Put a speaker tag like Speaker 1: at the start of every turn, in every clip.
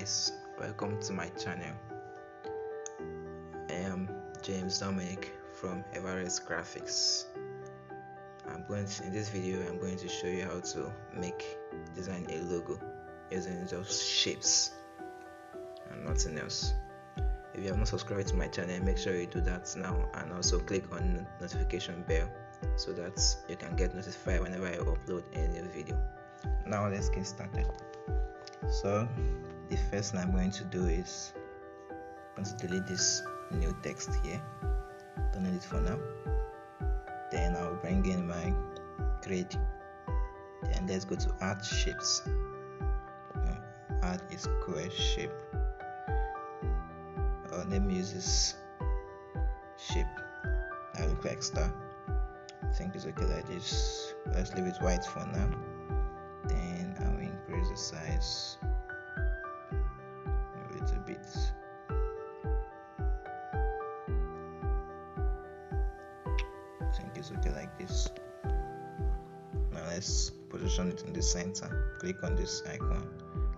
Speaker 1: guys, welcome to my channel. I am James Dominic from Everest Graphics. In this video I'm going to show you how to design a logo using just shapes and nothing else. If you have not subscribed to my channel, make sure you do that now, and also click on notification bell so that you can get notified whenever I upload a new video. Now let's get started. So the first thing I'm going to do is I'm going to delete this new text here. Don't need it for now. Then I'll bring in my grid. Then let's go to add shapes. Add a square shape. Let me use this shape that looks like star. I think it's okay like this. Let's leave it white for now. Then I will increase the size a little bit. I think it's okay like this. Now let's position it in the center. Click on this icon,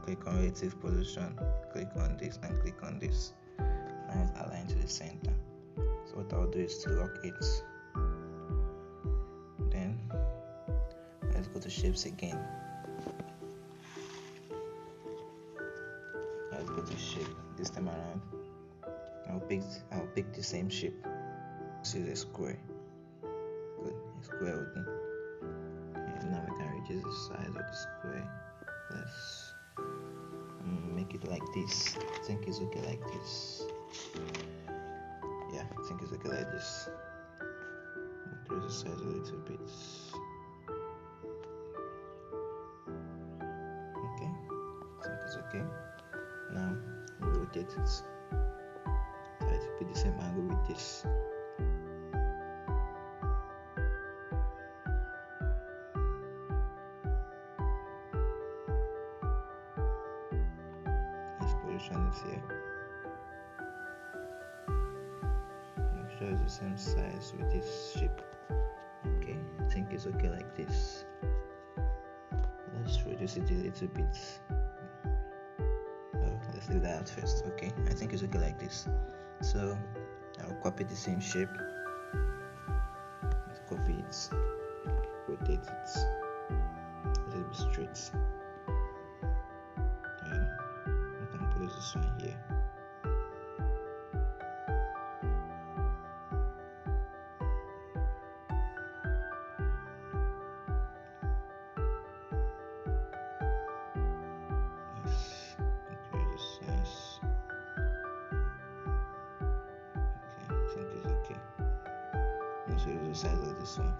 Speaker 1: click on relative position, click on this and click on this. Now it's aligned to the center. So what I'll do is to lock it. Then let's go to shapes again. Let's go to shape this time around. I'll pick the same shape. This is a square. Good, a square would do. And now we can reduce the size of the square. Let's make it like this. I think it's okay like this. Yeah, I think it's okay like this. Increase the size a little bit. Okay, I think it's okay. Now we'll rotate it. Try to put the same angle with this. Let's position it here. Make sure it's the same size with this shape. Okay, I think it's okay like this. Let's reduce it a little bit. Let's leave that out first. Okay, I think it's okay like this. So I'll copy the same shape. Let's copy it, rotate it, let it be straight. Then I can place this one here. So the size of this one.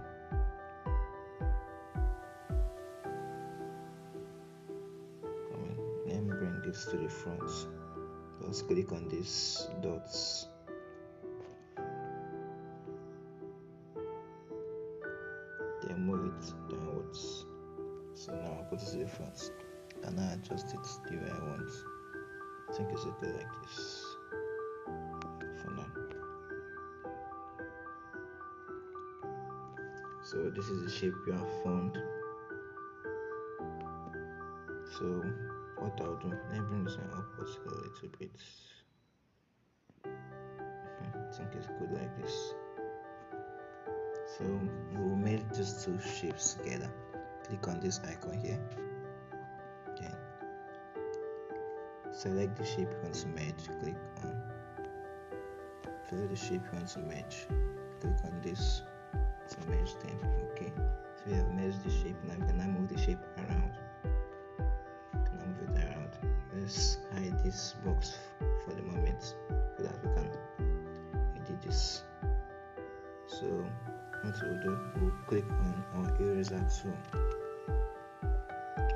Speaker 1: Let me bring this to the front. Let's click on these dots. Then move it downwards. So now I'll put it to the front. And now adjust it the way I want. I think it's okay like this for now. So this is the shape we have formed. So what I'll do, let me bring this one upwards a little bit. I think it's good like this. So we'll make these two shapes together. Click on this icon here. Then select the shape you want to merge. Click on. Select the shape you want to merge. Click on this to merge them. Okay, so we have merged the shape. Now we can now move the shape around. Let's hide this box for the moment so that we can edit this. So what we'll do, we'll click on our eraser tool.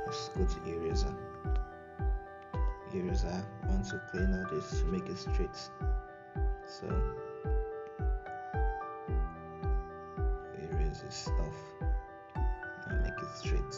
Speaker 1: Let's go to eraser. Eraser, I want to clean all this to make it straight. So erase this off and make it straight.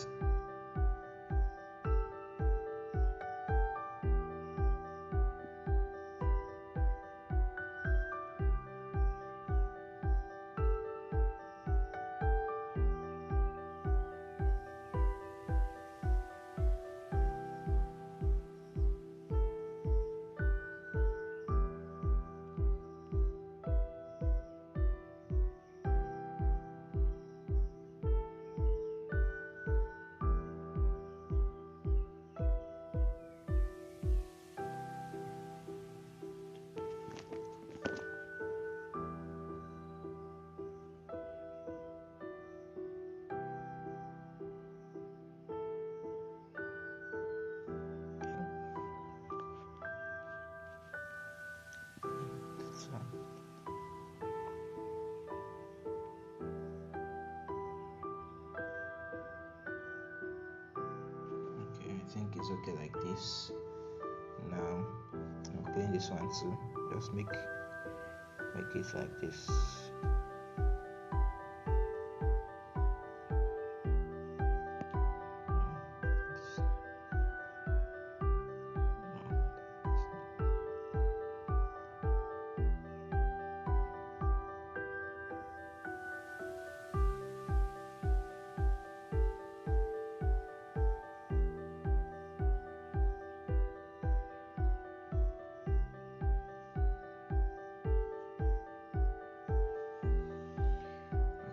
Speaker 1: think it's okay like this. Now I'm cleaning this one too. Just make it like this.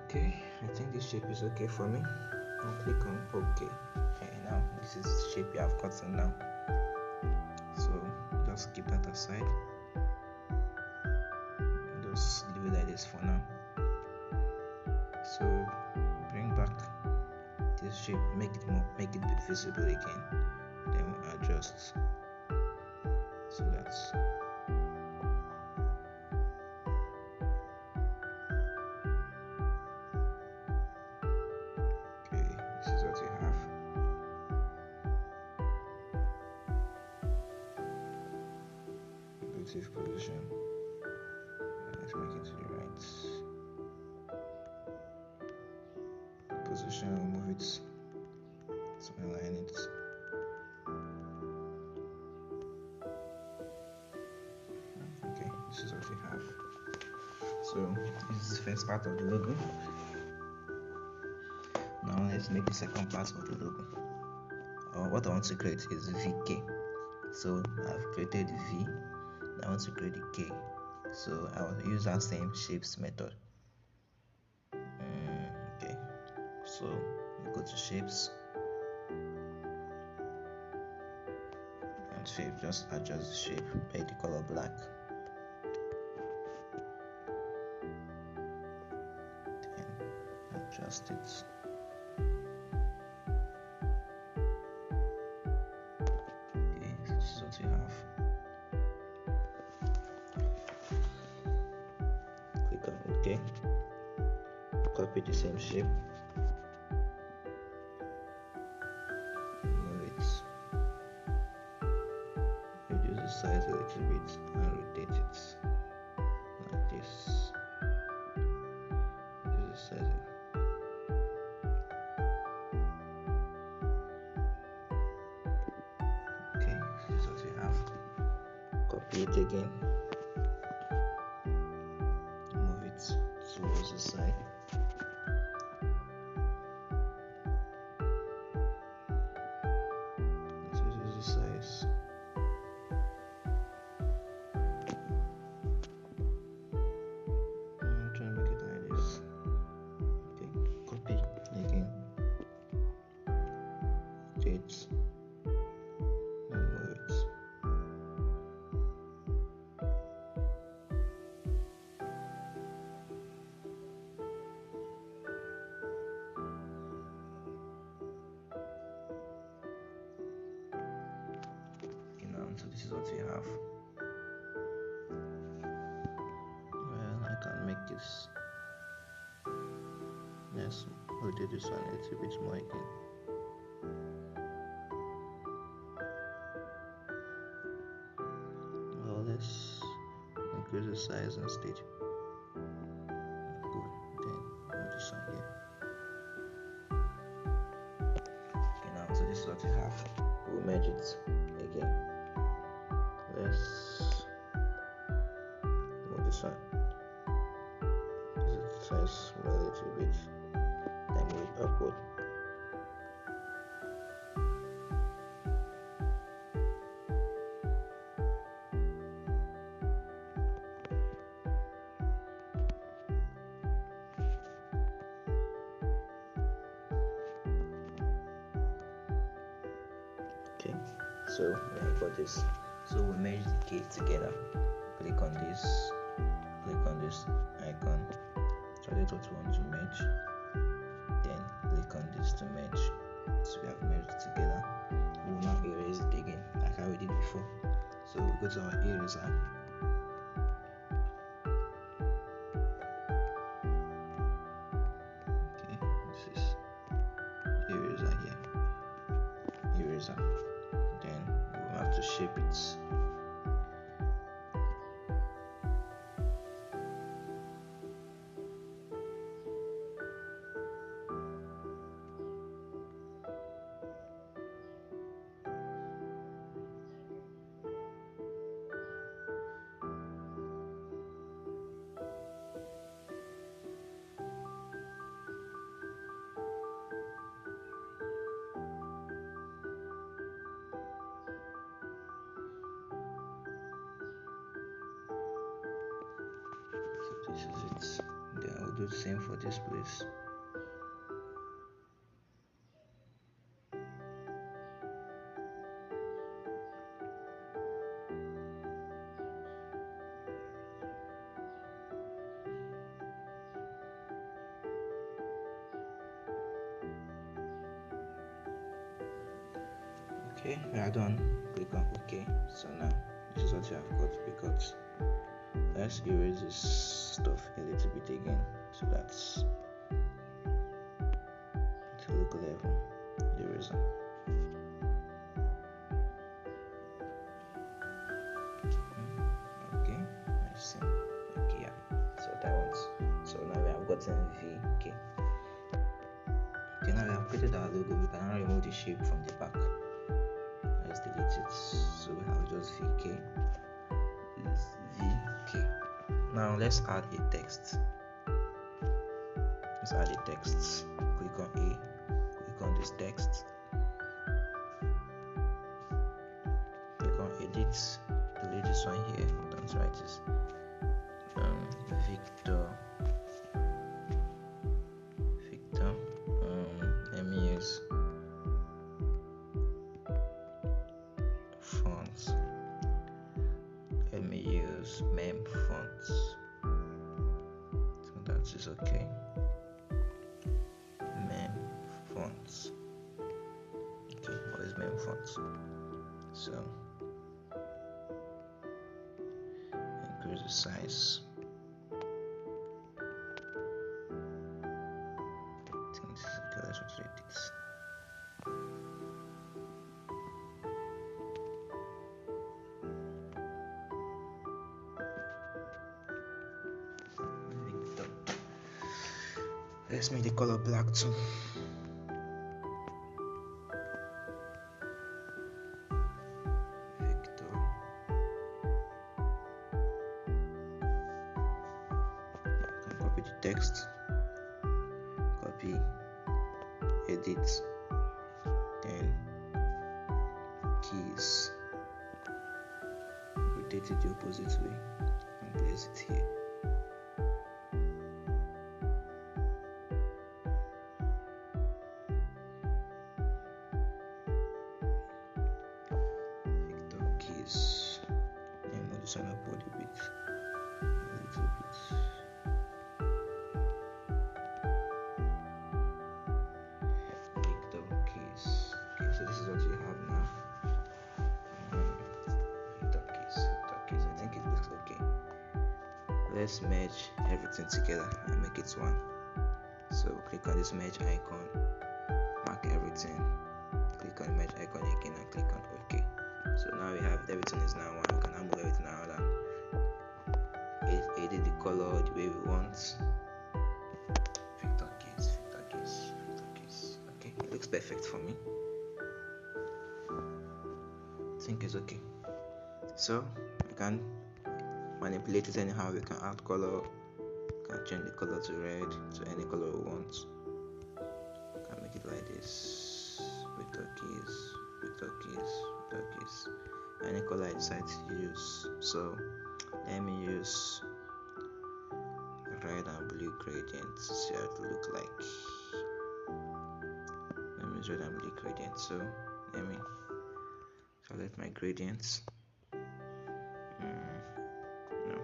Speaker 1: Okay, I think this shape is okay for me. I'll click on OK. Okay, now this is the shape you have gotten now. So just keep that aside. Just leave it like this for now. So bring back this shape, make it be visible again. Then we'll adjust. So that's this is what you have. Relative position. Let's make it to the right position. We'll move it. So align it. Okay, this is what we have. So this is the first part of the logo. Now let's make the second part of the logo. What I want to create is VK. So I've created the V. I want to create the K. So I will use that same shapes method. Okay. So we go to shapes and shape. Just adjust the shape. Make the color black. Then adjust it. This is what you have. Click on OK. Copy the same shape. Move it. Reduce the size a little bit and rotate it like this. Reduce the size. Okay, this is what you have. Copy it again. Move it towards the side. Let's reduce the size. I'm trying to make it like this. Okay, copy again. Rotate. And move it. So this is what you have. Well, I can make this. Yes, we'll do this one a little bit more again. Well, let's increase the size instead. Good. Then move this one here. Okay, now so this is what you have. We'll merge it again. Let's move this one. This size a little bit. Then move it upward. Okay, so we have got this. So we merge the K together. Click on this icon, select what you want to merge, then click on this to merge. So we have merged together. We will now erase it again like how we did before. So we go to our eraser. Okay, this is eraser here. Eraser. shape it. So this is it. Then I'll do the same for this place. Okay, we are done. Click on OK. So now this is what you have got. Because let's erase this stuff a little bit again, so that's to look level. Eraser. Okay, I see. Okay, yeah. So that one's. So now we have gotten VK. Okay, now we have created our logo. We can now remove the shape from the back. Let's delete it. So we have just VK. This VK. Now let's add a text. Let's add a text. Click on A. Click on this text. Click on Edit. Delete this one here. Don't write this. Victor. Let me use fonts. Let me use mem fonts. So that is okay. Mem fonts. Okay, what is mem fonts? So increase the size. I think this is okay. Let's rotate this. Let's make the color black too. Victor. I can copy the text. Copy. Edit. Then keys. Rotate it the opposite way and place it here. And we'll just upward a bit, a little bit. Victor keys. Okay, so this is what you have now. Victor keys. I think it looks okay. Let's merge everything together and make it one. So click on this merge icon, mark everything, click on the merge icon again and click on OK. So now we have everything is now one. We can now move everything around and edit the color the way we want. Victor keys. Okay, it looks perfect for me. I think it's okay. So we can manipulate it anyhow. We can add color. We can change the color to red, to any color we want. We can make it like this. Victor keys. Any color I decide to use. So let me use red and blue gradients to see how it look like. Let me use red and blue gradients. So let me select my gradients. No.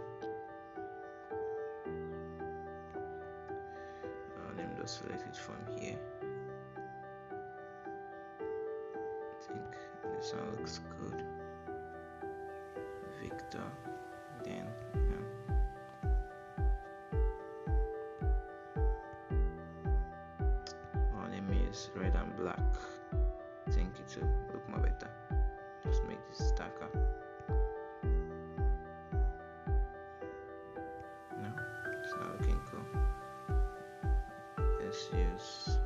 Speaker 1: Let me just select it from here. I think this one looks good. Victor, then let me use red and black. I think it will look more better. Just make this darker. No, it's not looking cool. Let's use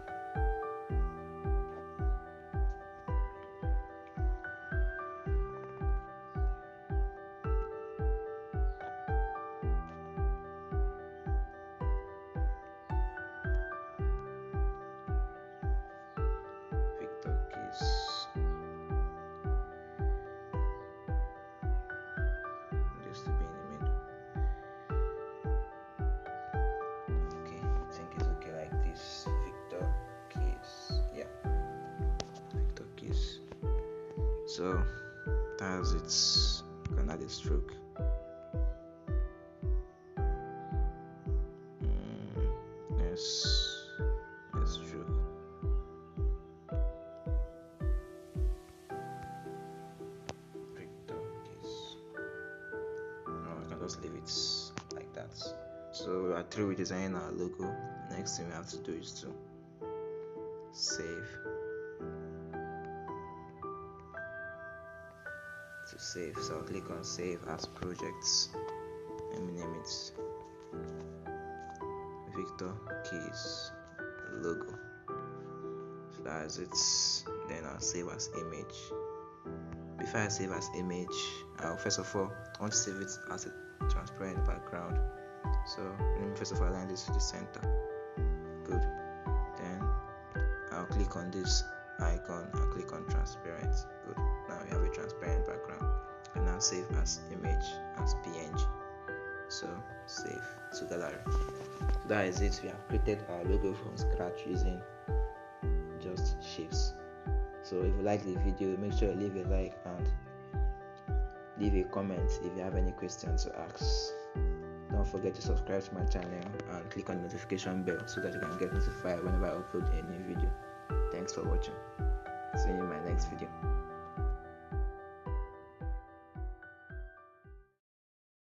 Speaker 1: Victor keys. Just to be in the middle. Okay, I think it's okay like this. Victor keys. Yeah, Victor keys. So that's it. You can add a stroke. Let's stroke. Victor keys. No, I can just leave it like that. So after we design our logo, the next thing we have to do is to save. So I'll click on save as projects. Let me name it Victor Keys logo. So that's it. Then I'll save as image. Before I save as image, I'll first of all I want to save it as a transparent background. So let me first of all align this to the center. Good. Then I'll click on this icon and click on transparent. Good. Now we have a transparent background. And now save as image as PNG. So save to gallery. So that is it. We have created our logo from scratch using just shapes. So if you like the video, make sure you leave a like and leave a comment if you have any questions to ask. Don't forget to subscribe to my channel and click on the notification bell so that you can get notified whenever I upload a new video. Thanks for watching. See you in my next video.